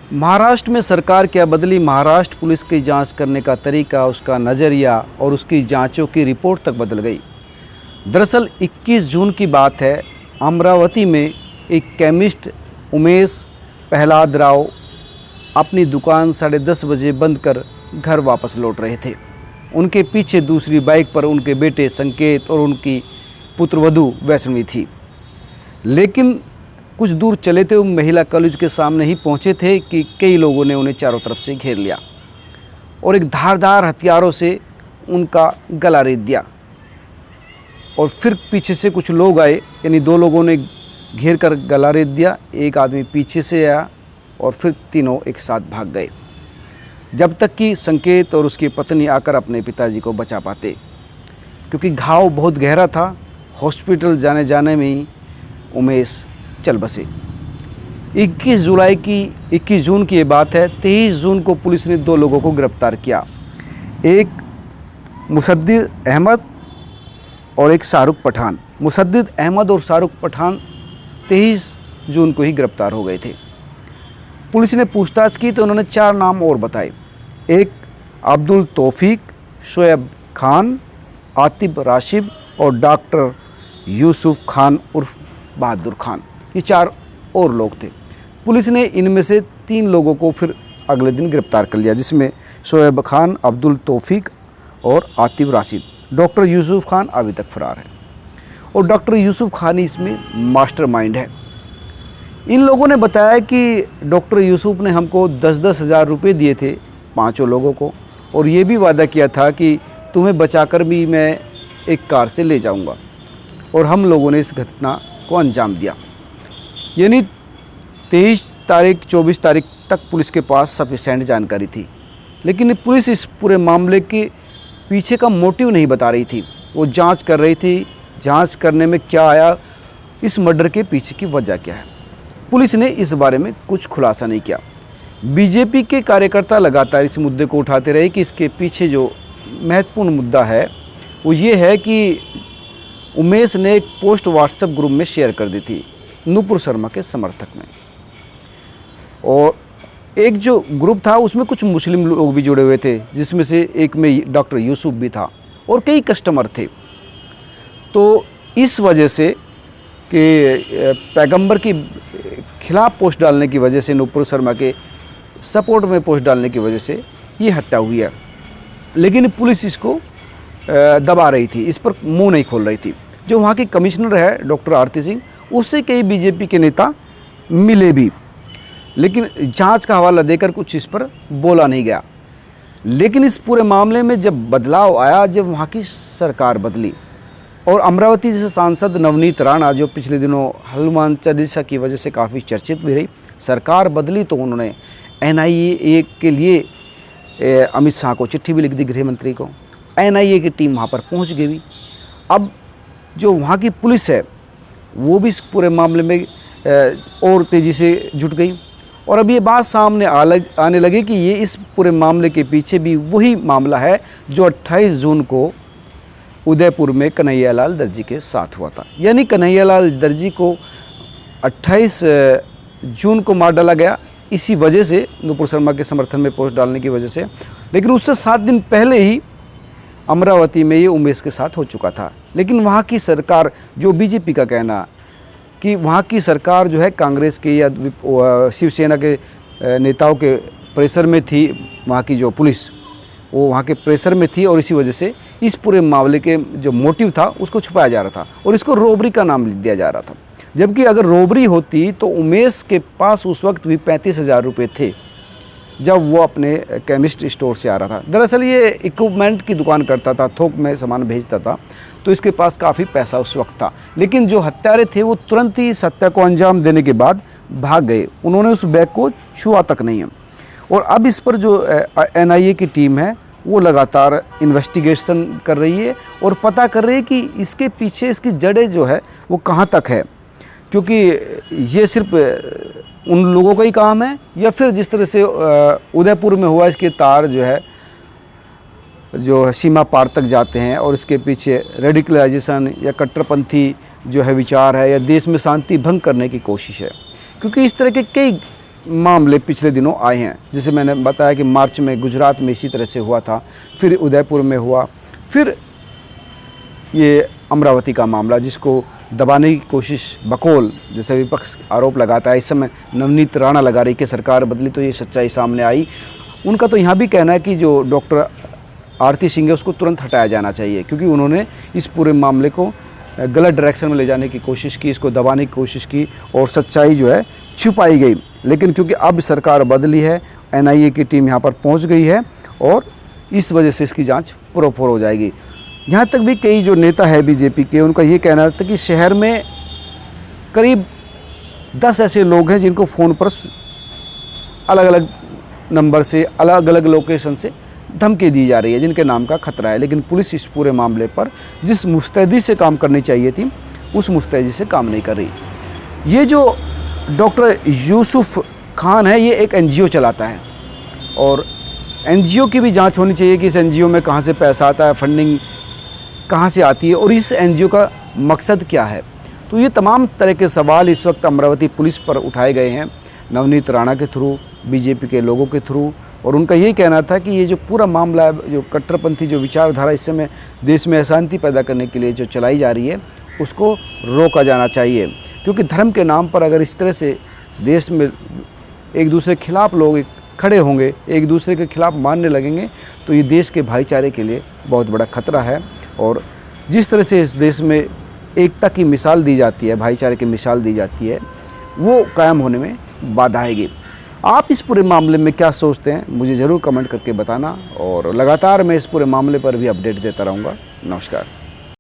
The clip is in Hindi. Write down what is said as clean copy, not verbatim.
महाराष्ट्र में सरकार क्या बदली, महाराष्ट्र पुलिस की जांच करने का तरीका, उसका नज़रिया और उसकी जांचों की रिपोर्ट तक बदल गई। दरअसल 21 जून की बात है। अमरावती में एक केमिस्ट उमेश प्रहलाद राव अपनी दुकान 10:30 बजे बंद कर घर वापस लौट रहे थे। उनके पीछे दूसरी बाइक पर उनके बेटे संकेत और उनकी पुत्रवधू वैष्णवी थी। लेकिन कुछ दूर चले थे, वो महिला कॉलेज के सामने ही पहुंचे थे कि कई लोगों ने उन्हें चारों तरफ से घेर लिया और एक धारदार हथियारों से उनका गला रेत दिया। और फिर पीछे से कुछ लोग आए, यानी 2 लोगों ने घेर कर गला रेत दिया, एक आदमी पीछे से आया और फिर तीनों एक साथ भाग गए, जब तक कि संकेत और उसकी पत्नी आकर अपने पिताजी को बचा पाते, क्योंकि घाव बहुत गहरा था। हॉस्पिटल जाने में ही उमेश चल बसे। 21 जून की ये बात है। 23 जून को पुलिस ने 2 लोगों को गिरफ्तार किया, एक मुसद्दिद अहमद और एक शाहरुख पठान। मुसद्दिद अहमद और शाहरुख पठान 23 जून को ही गिरफ्तार हो गए थे। पुलिस ने पूछताछ की तो उन्होंने 4 नाम और बताए, एक अब्दुल तौफीक, शोएब खान, आतिफ राशिद और डॉक्टर यूसुफ खान उर्फ बहादुर खान। ये 4 और लोग थे। पुलिस ने इनमें से 3 लोगों को फिर अगले दिन गिरफ्तार कर लिया, जिसमें शोएब खान, अब्दुल तौफीक और आतिफ राशिद। डॉक्टर यूसुफ खान अभी तक फरार है और डॉक्टर यूसुफ खान ही इसमें मास्टरमाइंड है। इन लोगों ने बताया कि डॉक्टर यूसुफ ने हमको 10-10 हज़ार रुपये दिए थे 5 लोगों को, और ये भी वादा किया था कि तुम्हें बचाकर भी मैं एक कार से ले जाऊंगा, और हम लोगों ने इस घटना को अंजाम दिया। यानी 23 तारीख 24 तारीख तक पुलिस के पास सफिशिएंट जानकारी थी, लेकिन पुलिस इस पूरे मामले के पीछे का मोटिव नहीं बता रही थी। वो जांच कर रही थी, जांच करने में क्या आया, इस मर्डर के पीछे की वजह क्या है, पुलिस ने इस बारे में कुछ खुलासा नहीं किया। बीजेपी के कार्यकर्ता लगातार इस मुद्दे को उठाते रहे कि इसके पीछे जो महत्वपूर्ण मुद्दा है वो ये है कि उमेश ने एक पोस्ट व्हाट्सएप ग्रुप में शेयर कर दी थी नुपुर शर्मा के समर्थक में, और एक जो ग्रुप था उसमें कुछ मुस्लिम लोग भी जुड़े हुए थे, जिसमें से एक में डॉक्टर यूसुफ भी था और कई कस्टमर थे। तो इस वजह से कि पैगंबर की खिलाफ पोस्ट डालने की वजह से, नुपुर शर्मा के सपोर्ट में पोस्ट डालने की वजह से ये हत्या हुई है। लेकिन पुलिस इसको दबा रही थी, इस पर मुंह नहीं खोल रही थी। जो वहाँ की कमिश्नर है डॉक्टर आरती सिंह, उससे कई बीजेपी के नेता मिले भी, लेकिन जांच का हवाला देकर कुछ इस पर बोला नहीं गया। लेकिन इस पूरे मामले में जब बदलाव आया, जब वहाँ की सरकार बदली और अमरावती जैसे सांसद नवनीत राणा, जो पिछले दिनों हनुमान चालीसा की वजह से काफ़ी चर्चित भी रही, सरकार बदली तो उन्होंने NIA के लिए अमित शाह को चिट्ठी भी लिख दी, गृह मंत्री को। NIA की टीम वहाँ पर पहुँच गई भी। अब जो वहाँ की पुलिस है वो भी इस पूरे मामले में और तेज़ी से जुट गई, और अब ये बात सामने आने लगी कि ये इस पूरे मामले के पीछे भी वही मामला है जो 28 जून को उदयपुर में कन्हैयालाल दर्जी के साथ हुआ था। यानी कन्हैयालाल दर्जी को 28 जून को मार डाला गया, इसी वजह से, नुपुर शर्मा के समर्थन में पोस्ट डालने की वजह से। लेकिन उससे 7 दिन पहले ही अमरावती में ये उमेश के साथ हो चुका था। लेकिन वहाँ की सरकार, जो बीजेपी का कहना कि वहाँ की सरकार जो है कांग्रेस के या शिवसेना के नेताओं के प्रेशर में थी, वहाँ की जो पुलिस वो वहाँ के प्रेशर में थी, और इसी वजह से इस पूरे मामले के जो मोटिव था उसको छुपाया जा रहा था और इसको रॉबरी का नाम लिख दिया जा रहा था। जबकि अगर रॉबरी होती तो उमेश के पास उस वक्त भी 35,000 रुपये थे जब वो अपने केमिस्ट स्टोर से आ रहा था। दरअसल ये इक्विपमेंट की दुकान करता था, थोक में सामान भेजता था, तो इसके पास काफ़ी पैसा उस वक्त था। लेकिन जो हत्यारे थे वो तुरंत ही इस हत्या को अंजाम देने के बाद भाग गए, उन्होंने उस बैग को छुआ तक नहीं है। और अब इस पर जो NIA की टीम है वो लगातार इन्वेस्टिगेशन कर रही है और पता कर रही है कि इसके पीछे इसकी जड़ें जो है वो कहाँ तक है, क्योंकि ये सिर्फ उन लोगों का ही काम है या फिर जिस तरह से उदयपुर में हुआ, इसके तार जो है जो सीमा पार तक जाते हैं और इसके पीछे रेडिकलाइजेशन या कट्टरपंथी जो है विचार है या देश में शांति भंग करने की कोशिश है। क्योंकि इस तरह के कई मामले पिछले दिनों आए हैं। जैसे मैंने बताया कि मार्च में गुजरात में इसी तरह से हुआ था, फिर उदयपुर में हुआ, फिर ये अमरावती का मामला जिसको दबाने की कोशिश बकौल जैसे विपक्ष आरोप लगाता है। इस समय नवनीत राणा लगा रही कि सरकार बदली तो ये सच्चाई सामने आई। उनका तो यहाँ भी कहना है कि जो डॉक्टर आरती सिंह है उसको तुरंत हटाया जाना चाहिए, क्योंकि उन्होंने इस पूरे मामले को गलत डायरेक्शन में ले जाने की कोशिश की, इसको दबाने की कोशिश की और सच्चाई जो है छुपाई गई। लेकिन क्योंकि अब सरकार बदली है, एनआईए की टीम यहाँ पर पहुँच गई है और इस वजह से इसकी जांच प्रॉपर हो जाएगी। यहाँ तक भी कई जो नेता है बीजेपी के, उनका ये कहना था कि शहर में करीब 10 ऐसे लोग हैं जिनको फ़ोन पर अलग अलग नंबर से, अलग अलग लोकेशन से धमकी दी जा रही है, जिनके नाम का खतरा है। लेकिन पुलिस इस पूरे मामले पर जिस मुस्तैदी से काम करनी चाहिए थी उस मुस्तैदी से काम नहीं कर रही। ये जो डॉक्टर यूसुफ खान है ये एक एनजीओ चलाता है और एनजीओ की भी जांच होनी चाहिए कि इस एनजीओ में कहाँ से पैसा आता है, फंडिंग कहाँ से आती है और इस एनजीओ का मकसद क्या है। तो ये तमाम तरह के सवाल इस वक्त अमरावती पुलिस पर उठाए गए हैं नवनीत राणा के थ्रू, बीजेपी के लोगों के थ्रू। और उनका यही कहना था कि ये जो पूरा मामला है, जो कट्टरपंथी जो विचारधारा इस समय देश में अशांति पैदा करने के लिए जो चलाई जा रही है, उसको रोका जाना चाहिए। क्योंकि धर्म के नाम पर अगर इस तरह से देश में एक दूसरे के खिलाफ लोग खड़े होंगे, एक दूसरे के खिलाफ मारने लगेंगे, तो ये देश के भाईचारे के लिए बहुत बड़ा खतरा है। और जिस तरह से इस देश में एकता की मिसाल दी जाती है, भाईचारे की मिसाल दी जाती है, वो कायम होने में बाधा आएगी। आप इस पूरे मामले में क्या सोचते हैं मुझे ज़रूर कमेंट करके बताना और लगातार मैं इस पूरे मामले पर भी अपडेट देता रहूँगा। नमस्कार।